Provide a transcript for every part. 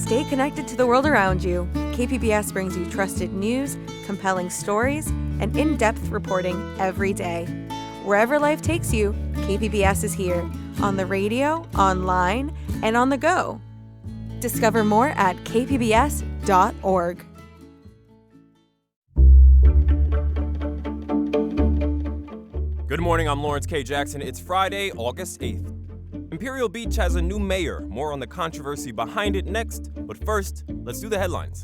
Stay connected to the world around you. KPBS brings you trusted news, compelling stories, and in-depth reporting every day. Wherever life takes you, KPBS is here, on the radio, online, and on the go. Discover more at kpbs.org. Good morning, I'm Lawrence K. Jackson. It's Friday, August 8th. Imperial Beach has a new mayor. More on the controversy behind it next. But first, let's do the headlines.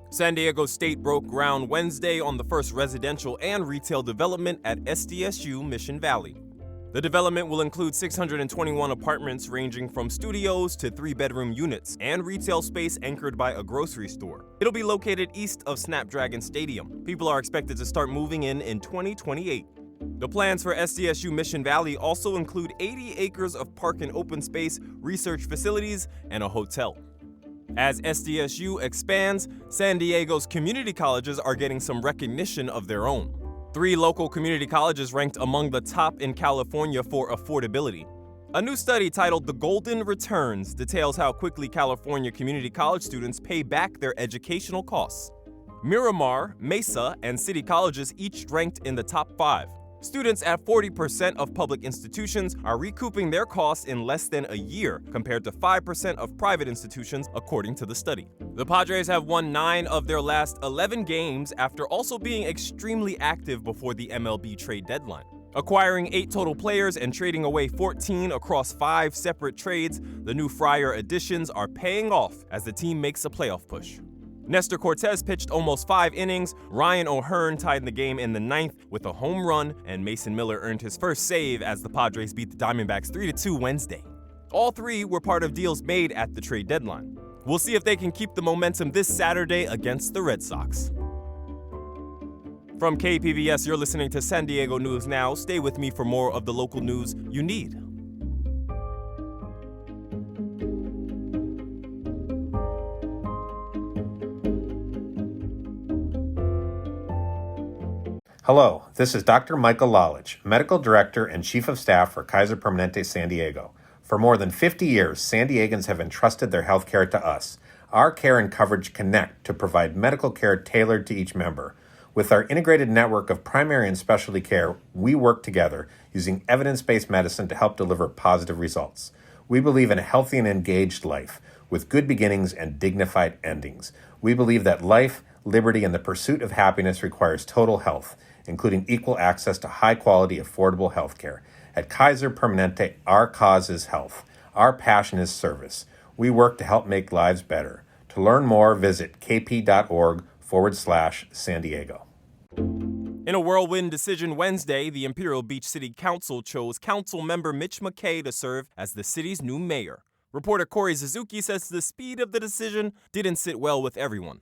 San Diego State broke ground Wednesday on the first residential and retail development at SDSU Mission Valley. The development will include 621 apartments ranging from studios to 3-bedroom units and retail space anchored by a grocery store. It'll be located east of Snapdragon Stadium. People are expected to start moving in 2028. The plans for SDSU Mission Valley also include 80 acres of park and open space, research facilities, and a hotel. As SDSU expands, San Diego's community colleges are getting some recognition of their own. 3 local community colleges ranked among the top in California for affordability. A new study titled The Golden Returns details how quickly California community college students pay back their educational costs. Miramar, Mesa, and City colleges each ranked in the top 5. Students at 40% of public institutions are recouping their costs in less than a year, compared to 5% of private institutions, according to the study. The Padres have won 9 of their last 11 games after also being extremely active before the MLB trade deadline. Acquiring 8 total players and trading away 14 across 5 separate trades, the new Friar additions are paying off as the team makes a playoff push. Nestor Cortez pitched almost 5 innings, Ryan O'Hearn tied the game in the 9th with a home run, and Mason Miller earned his first save as the Padres beat the Diamondbacks 3-2 Wednesday. All 3 were part of deals made at the trade deadline. We'll see if they can keep the momentum this Saturday against the Red Sox. From KPBS, you're listening to San Diego News Now. Stay with me for more of the local news you need. Hello, this is Dr. Michael Lalich, Medical Director and Chief of Staff for Kaiser Permanente San Diego. For more than 50 years, San Diegans have entrusted their health care to us. Our care and coverage connect to provide medical care tailored to each member. With our integrated network of primary and specialty care, we work together using evidence-based medicine to help deliver positive results. We believe in a healthy and engaged life with good beginnings and dignified endings. We believe that life, liberty, and the pursuit of happiness requires total health, including equal access to high-quality, affordable health care. At Kaiser Permanente, our cause is health. Our passion is service. We work to help make lives better. To learn more, visit kp.org/San Diego. In a whirlwind decision Wednesday, the Imperial Beach City Council chose Council member Mitch McKay to serve as the city's new mayor. Reporter Corey Suzuki says the speed of the decision didn't sit well with everyone.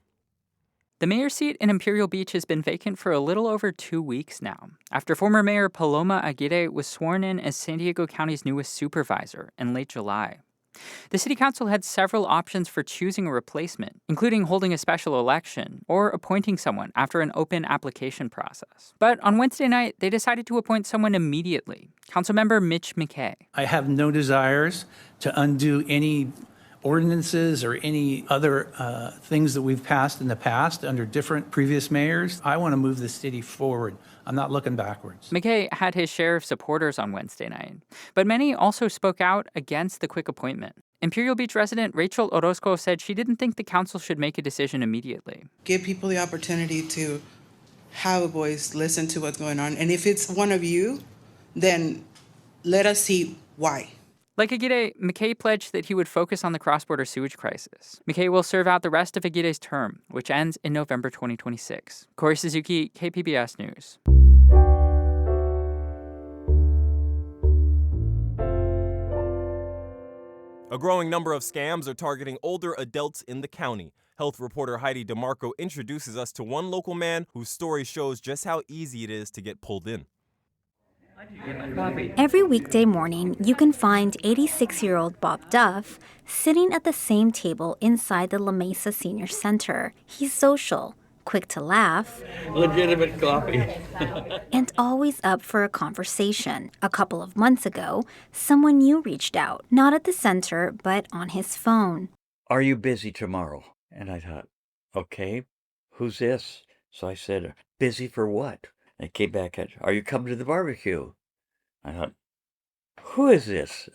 The mayor's seat in Imperial Beach has been vacant for a little over 2 weeks now, after former Mayor Paloma Aguirre was sworn in as San Diego County's newest supervisor in late July. The city council had several options for choosing a replacement, including holding a special election or appointing someone after an open application process. But on Wednesday night, they decided to appoint someone immediately, Councilmember Mitch McKay. I have no desires to undo any ordinances or any other things that we've passed in the past under different previous mayors. I want to move the city forward. I'm not looking backwards. McKay had his share of supporters on Wednesday night, but many also spoke out against the quick appointment. Imperial Beach resident Rachel Orozco said she didn't think the council should make a decision immediately. Give people the opportunity to have a voice, listen to what's going on. And if it's one of you, then let us see why. Like Aguirre, McKay pledged that he would focus on the cross-border sewage crisis. McKay will serve out the rest of Aguirre's term, which ends in November 2026. Corey Suzuki, KPBS News. A growing number of scams are targeting older adults in the county. Health reporter Heidi DeMarco introduces us to one local man whose story shows just how easy it is to get pulled in. Every weekday morning, you can find 86-year-old Bob Duff sitting at the same table inside the La Mesa Senior Center. He's social, quick to laugh, Legitimate coffee. and always up for a conversation. A couple of months ago, someone new reached out, not at the center, but on his phone. Are you busy tomorrow? And I thought, okay, who's this? So I said, busy for what? And it came back at, are you coming to the barbecue? I thought, who is this?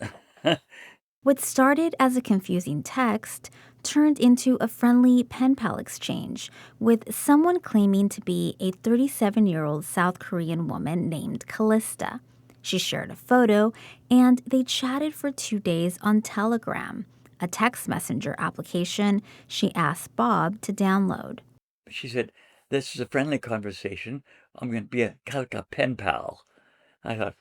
What started as a confusing text turned into a friendly pen pal exchange with someone claiming to be a 37-year-old South Korean woman named Callista. She shared a photo, and they chatted for 2 days on Telegram, a text messenger application she asked Bob to download. She said, this is a friendly conversation. I'm going to be kind of like a pen pal. I thought,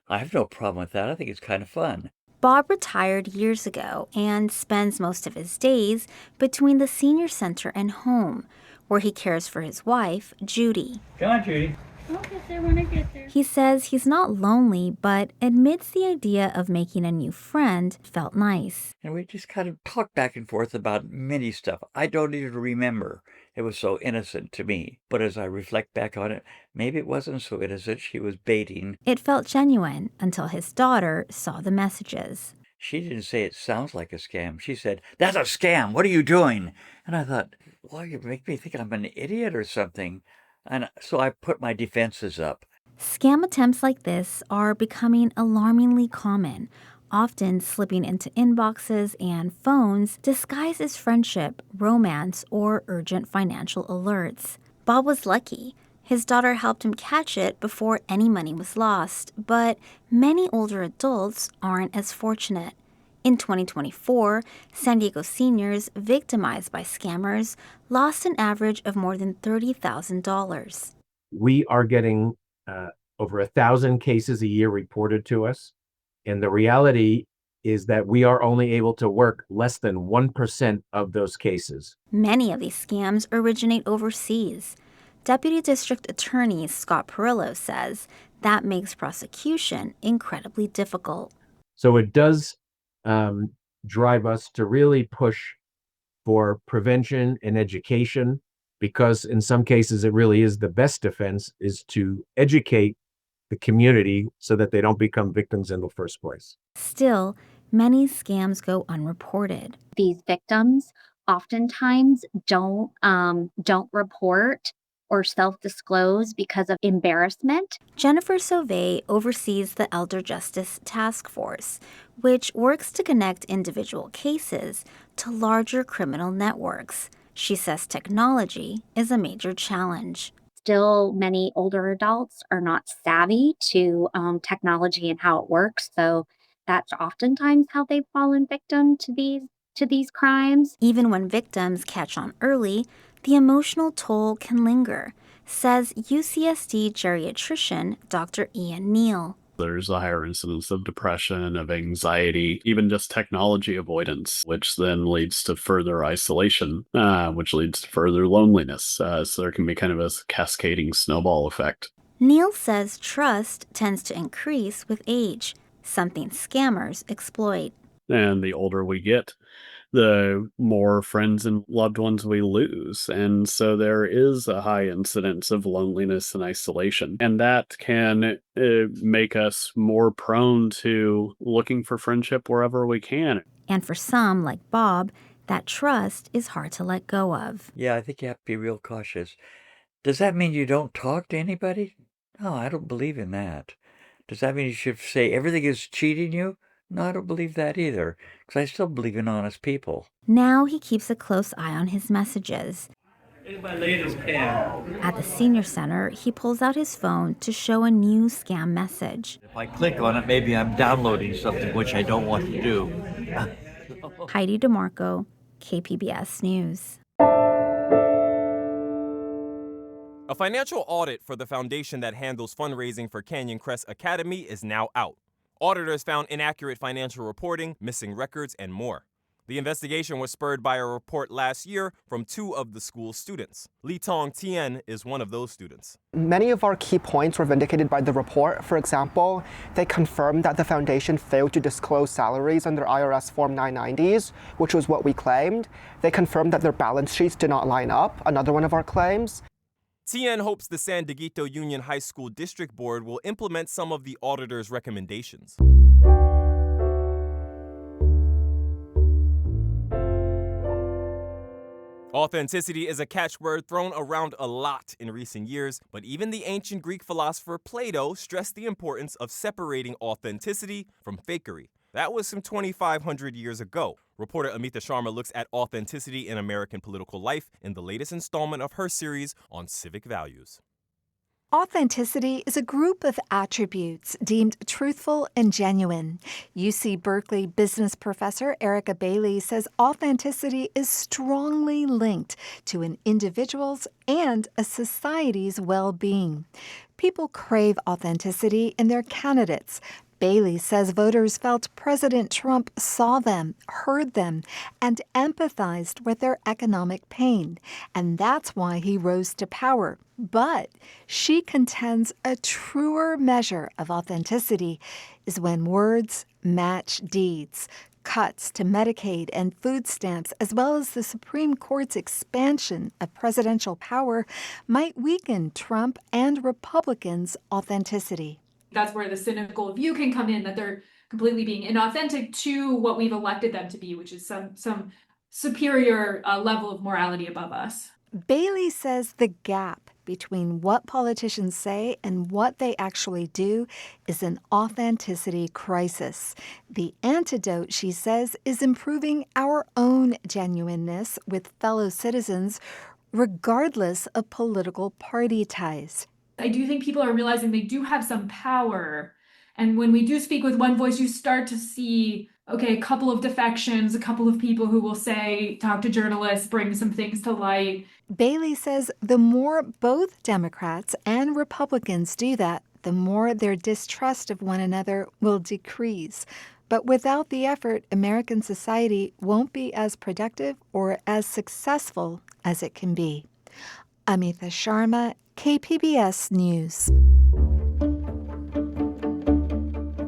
I have no problem with that. I think it's kind of fun. Bob retired years ago and spends most of his days between the senior center and home, where he cares for his wife, Judy. Come on, Judy. I'll get there when I get there. He says he's not lonely, but admits the idea of making a new friend felt nice. And we just kind of talked back and forth about many stuff. I don't even remember. It was so innocent to me. But as I reflect back on it, maybe it wasn't so innocent. She was baiting. It felt genuine until his daughter saw the messages. She didn't say it sounds like a scam. She said, that's a scam. What are you doing? And I thought, well, you make me think I'm an idiot or something. And so I put my defenses up. Scam attempts like this are becoming alarmingly common, often slipping into inboxes and phones disguised as friendship, romance, or urgent financial alerts. Bob was lucky. His daughter helped him catch it before any money was lost, but many older adults aren't as fortunate. In 2024, San Diego seniors victimized by scammers lost an average of more than $30,000. We are getting over 1,000 cases a year reported to us. And the reality is that we are only able to work less than 1% of those cases. Many of these scams originate overseas. Deputy District Attorney Scott Perillo says that makes prosecution incredibly difficult. So it does drive us to really push for prevention and education, because in some cases it really is the best defense is to educate the community so that they don't become victims in the first place. Still, many scams go unreported. These victims oftentimes don't report or self-disclose because of embarrassment. Jennifer Sauvé oversees the Elder Justice Task Force, which works to connect individual cases to larger criminal networks. She says technology is a major challenge. Still, many older adults are not savvy to technology and how it works, so that's oftentimes how they've fallen victim to these crimes. Even when victims catch on early, the emotional toll can linger, says UCSD geriatrician Dr. Ian Neal. There's a higher incidence of depression, of anxiety, even just technology avoidance, which then leads to further isolation, which leads to further loneliness. So there can be kind of a cascading snowball effect. Neal says trust tends to increase with age, something scammers exploit. And the older we get, the more friends and loved ones we lose. And so there is a high incidence of loneliness and isolation. And that can make us more prone to looking for friendship wherever we can. And for some, like Bob, that trust is hard to let go of. Yeah, I think you have to be real cautious. Does that mean you don't talk to anybody? No, I don't believe in that. Does that mean you should say everything is cheating you? No, I don't believe that either, because I still believe in honest people. Now he keeps a close eye on his messages. Here's my latest pen. At the senior center, he pulls out his phone to show a new scam message. If I click on it, maybe I'm downloading something which I don't want to do. Heidi DeMarco, KPBS News. A financial audit for the foundation that handles fundraising for Canyon Crest Academy is now out. Auditors found inaccurate financial reporting, missing records, and more. The investigation was spurred by a report last year from 2 of the school's students. Li Tong Tien is one of those students. Many of our key points were vindicated by the report. For example, they confirmed that the foundation failed to disclose salaries under IRS Form 990s, which was what we claimed. They confirmed that their balance sheets did not line up, another one of our claims. Tien hopes the San Dieguito Union High School District Board will implement some of the auditor's recommendations. Authenticity is a catchword thrown around a lot in recent years, but even the ancient Greek philosopher Plato stressed the importance of separating authenticity from fakery. That was some 2,500 years ago. Reporter Amita Sharma looks at authenticity in American political life in the latest installment of her series on civic values. Authenticity is a group of attributes deemed truthful and genuine. UC Berkeley business professor Erica Bailey says authenticity is strongly linked to an individual's and a society's well-being. People crave authenticity in their candidates. Bailey says voters felt President Trump saw them, heard them, and empathized with their economic pain, and that's why he rose to power. But she contends a truer measure of authenticity is when words match deeds. Cuts to Medicaid and food stamps, as well as the Supreme Court's expansion of presidential power, might weaken Trump and Republicans' authenticity. That's where the cynical view can come in, that they're completely being inauthentic to what we've elected them to be, which is some superior level of morality above us. Bailey says the gap between what politicians say and what they actually do is an authenticity crisis. The antidote, she says, is improving our own genuineness with fellow citizens, regardless of political party ties. I do think people are realizing they do have some power. And when we do speak with one voice, you start to see, okay, a couple of defections, a couple of people who will say, talk to journalists, bring some things to light. Bailey says the more both Democrats and Republicans do that, the more their distrust of one another will decrease. But without the effort, American society won't be as productive or as successful as it can be. Amita Sharma, KPBS News.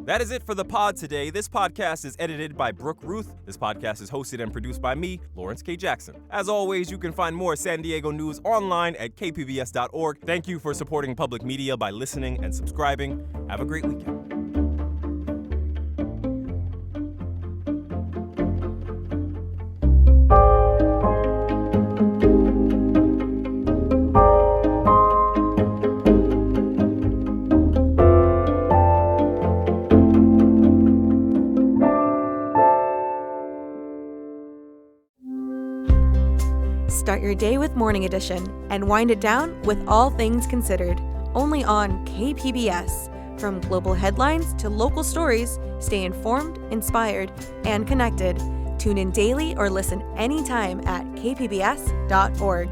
That is it for the pod today. This podcast is edited by Brooke Ruth. This podcast is hosted and produced by me, Lawrence K. Jackson. As always, you can find more San Diego news online at kpbs.org. Thank you for supporting public media by listening and subscribing. Have a great weekend. Start your day with Morning Edition and wind it down with All Things Considered, only on KPBS. From global headlines to local stories, stay informed, inspired, and connected. Tune in daily or listen anytime at kpbs.org.